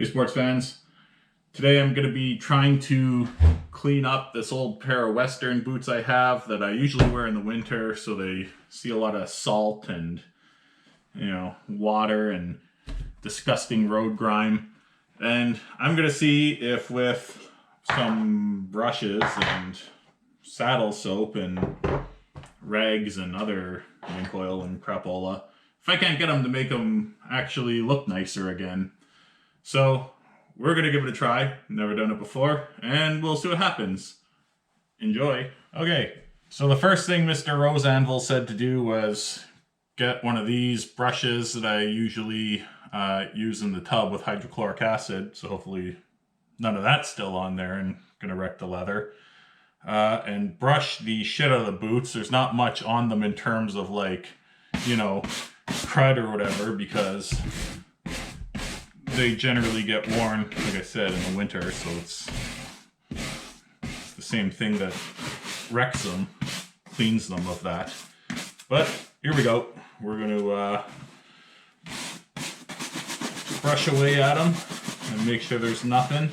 Hey sports fans, today I'm going to be trying to clean up this old pair of Western boots I have that I usually wear in the winter, so they see a lot of salt and water and disgusting road grime. And I'm going to see if with some brushes and saddle soap and rags and other Mink Oil and crapola, if I can't get them to make them actually look nicer again. So we're going to give it a try. Never done it before, and we'll see what happens. Enjoy. Okay, so the first thing Mr. Rosanville said to do was get one of these brushes that I usually use in the tub with hydrochloric acid, so hopefully none of that's still on there and going to wreck the leather. And brush the shit out of the boots. There's not much on them in terms of crud or whatever, because they generally get worn, like I said, in the winter, so it's the same thing that wrecks them, cleans them of that. But here we go. We're going to brush away at them and make sure there's nothing.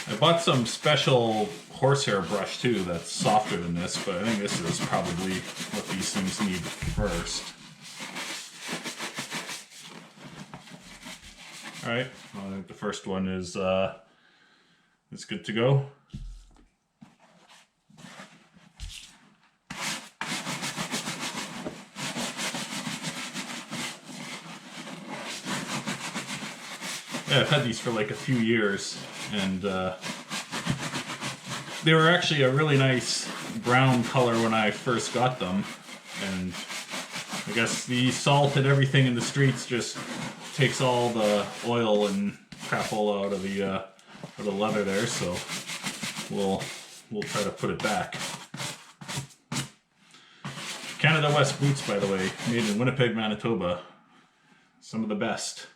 I bought some special horsehair brush too that's softer than this, but I think this is probably what these things need first. Alright, I think the first one is good to go. Yeah, I've had these for like a few years, and they were actually a really nice brown color when I first got them, and I guess the salt and everything in the streets just takes all the oil and crapola out of the leather there, so we'll try to put it back. Canada West boots, by the way, made in Winnipeg, Manitoba. Some of the best.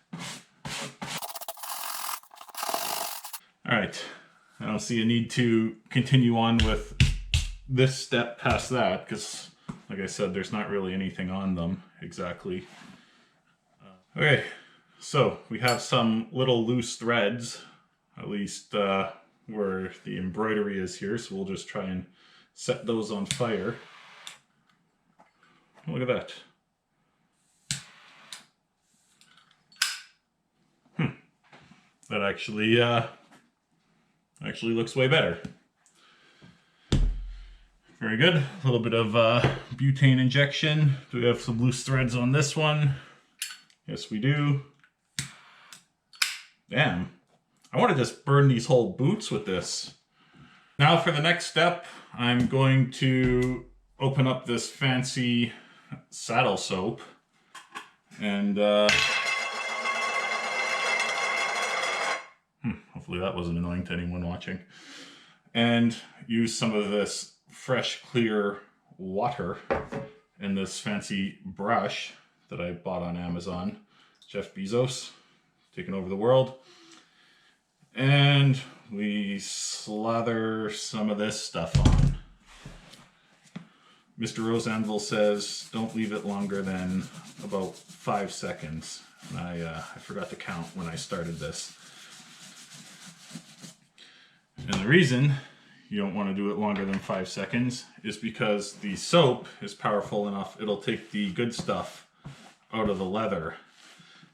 Alright, I don't see a need to continue on with this step past that, because, like I said, there's not really anything on them exactly. Okay, so we have some little loose threads, at least where the embroidery is here, so we'll just try and set those on fire. Look at that. That actually looks way better. Very good. A little bit of butane injection. Do we have some loose threads on this one? Yes, we do. Damn. I want to just burn these whole boots with this. Now for the next step, I'm going to open up this fancy saddle soap and hopefully that wasn't annoying to anyone watching. And use some of this fresh, clear water in this fancy brush that I bought on Amazon. Jeff Bezos, taking over the world. And we slather some of this stuff on. Mr. Rosanville says don't leave it longer than about 5 seconds. And I forgot to count when I started this. And the reason you don't want to do it longer than 5 seconds is because the soap is powerful enough, it'll take the good stuff out of the leather.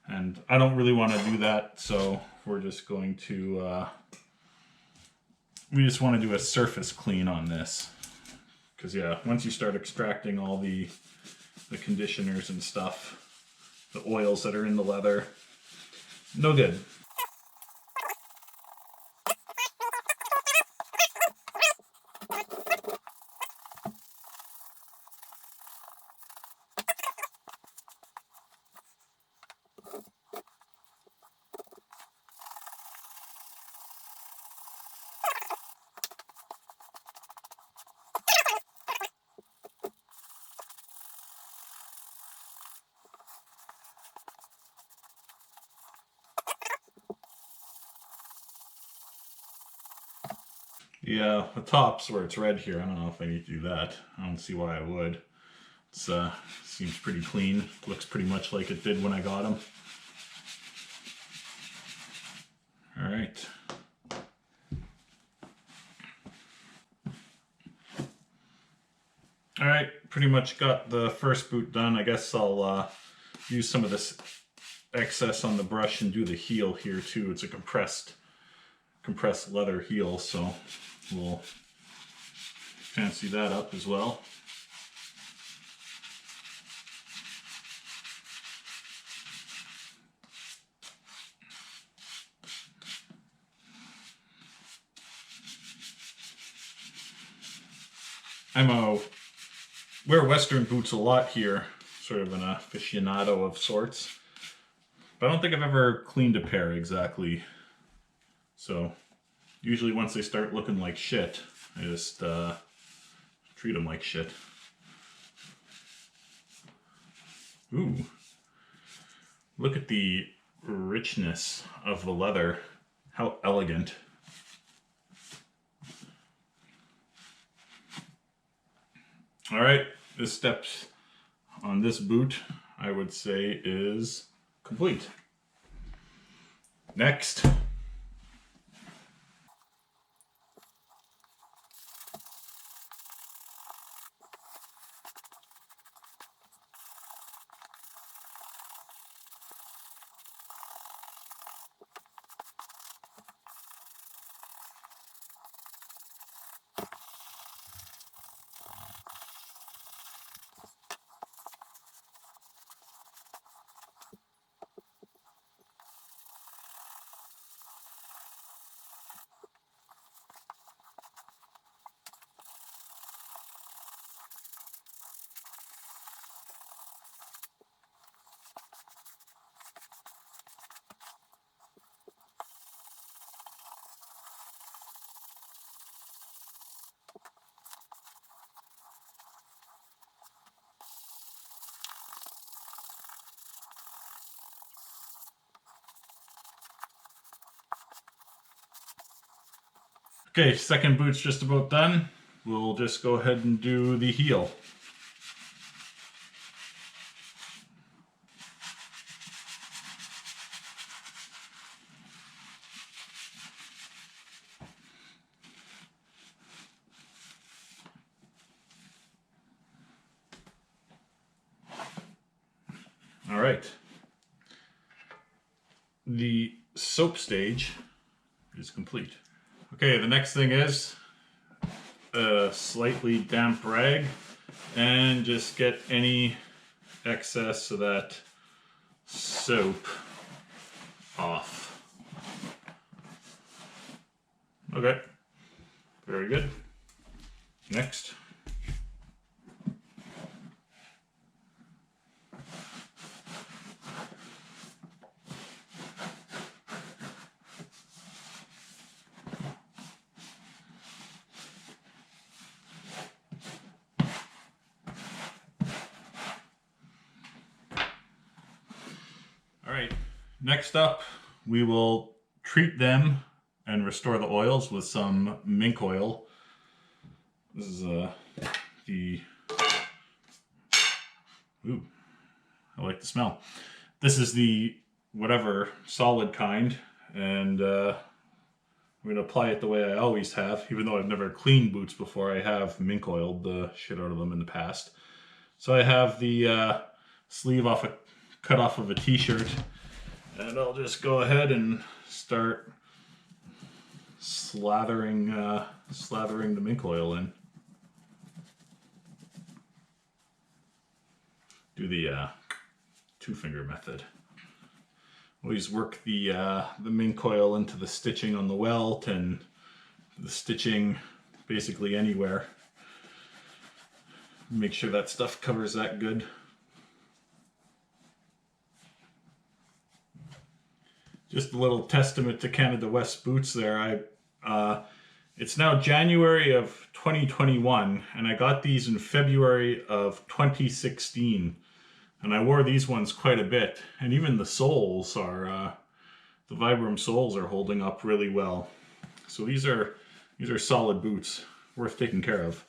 And I don't really want to do that, so we're just going to, we just want to do a surface clean on this. Because yeah, once you start extracting all the conditioners and stuff, the oils that are in the leather, no good. Yeah, the top's where it's red here. I don't know if I need to do that. I don't see why I would. It's seems pretty clean. Looks pretty much like it did when I got them. All right. All right, pretty much got the first boot done. I guess I'll use some of this excess on the brush and do the heel here too. It's a compressed leather heel, so we'll fancy that up as well. Wear Western boots a lot here, sort of an aficionado of sorts. But I don't think I've ever cleaned a pair exactly. So usually once they start looking like shit, I just treat them like shit. Ooh. Look at the richness of the leather. How elegant. All right, this step on this boot, I would say, is complete. Next. Okay, second boot's just about done. We'll just go ahead and do the heel. All right. The soap stage is complete. Okay, the next thing is a slightly damp rag and just get any excess of that soap off. Okay, very good. Next. All right, next up, we will treat them and restore the oils with some Mink Oil. This is ooh, I like the smell. This is the whatever solid kind, and I'm going to apply it the way I always have, even though I've never cleaned boots before. I have Mink Oiled the shit out of them in the past. So I have the sleeve cut off of a t-shirt, and I'll just go ahead and start slathering the Mink Oil in. Do the two-finger method. Always work the Mink Oil into the stitching on the welt and the stitching basically anywhere. Make sure that stuff covers that good. Just a little testament to Canada West boots there. It's now January of 2021, and I got these in February of 2016. And I wore these ones quite a bit. And even the soles are, the Vibram soles are holding up really well. So these are solid boots, worth taking care of.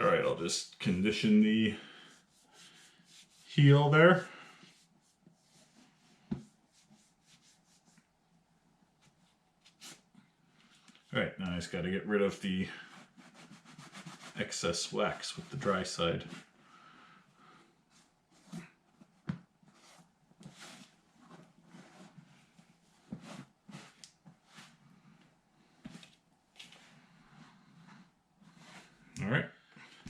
All right, I'll just condition the heel there. All right, now I just got to get rid of the excess wax with the dry side. All right.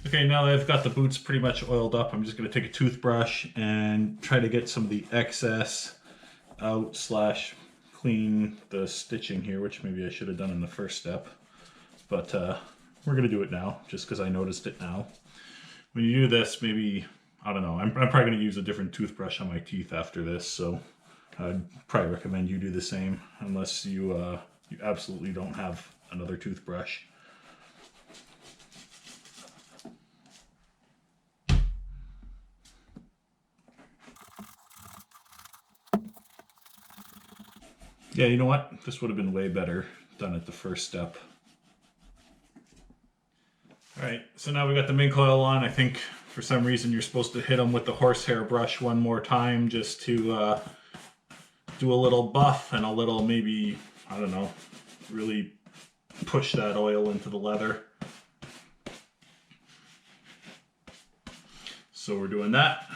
Okay, now that I've got the boots pretty much oiled up, I'm just going to take a toothbrush and try to get some of the excess out / clean the stitching here, which maybe I should have done in the first step. But we're going to do it now, just because I noticed it now. When you do this, maybe, I don't know, I'm probably going to use a different toothbrush on my teeth after this, so I'd probably recommend you do the same, unless you, you absolutely don't have another toothbrush. Yeah, you know what? This would have been way better done at the first step. All right, so now we got the Mink Oil on. I think for some reason you're supposed to hit them with the horsehair brush one more time just to do a little buff and a little, maybe, I don't know, really push that oil into the leather. So we're doing that.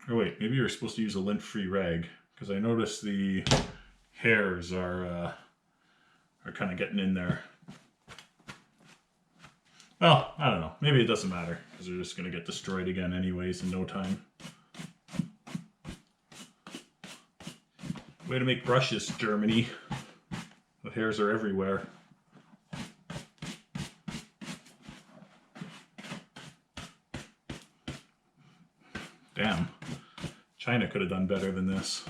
Or wait, maybe you're supposed to use a lint-free rag, because I noticed the hairs are kind of getting in there. Well, I don't know. Maybe it doesn't matter, because they're just going to get destroyed again anyways in no time. Way to make brushes, Germany. The hairs are everywhere. Damn. China could have done better than this.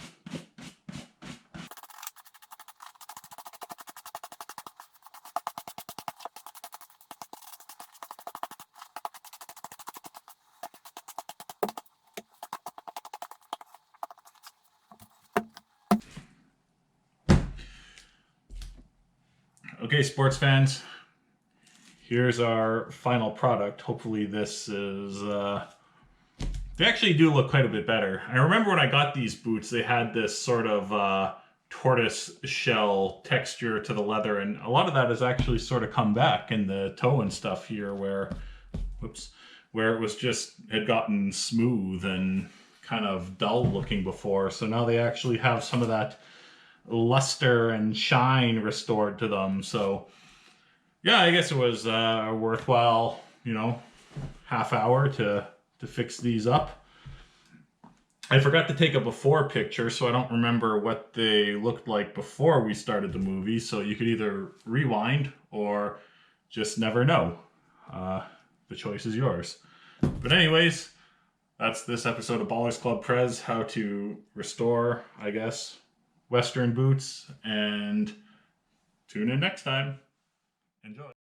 Okay, sports fans, here's our final product. Hopefully this is, they actually do look quite a bit better. I remember when I got these boots, they had this sort of tortoise shell texture to the leather, and a lot of that has actually sort of come back in the toe and stuff here where, whoops, where it was just, had gotten smooth and kind of dull looking before. So now they actually have some of that luster and shine restored to them. So yeah, I guess it was a worthwhile, you know, half hour to fix these up. I forgot to take a before picture, so I don't remember what they looked like before we started the movie. So you could either rewind or just never know. The choice is yours. But anyways, that's this episode of Ballers Club Prez, how to restore, I guess, Western boots, and tune in next time. Enjoy.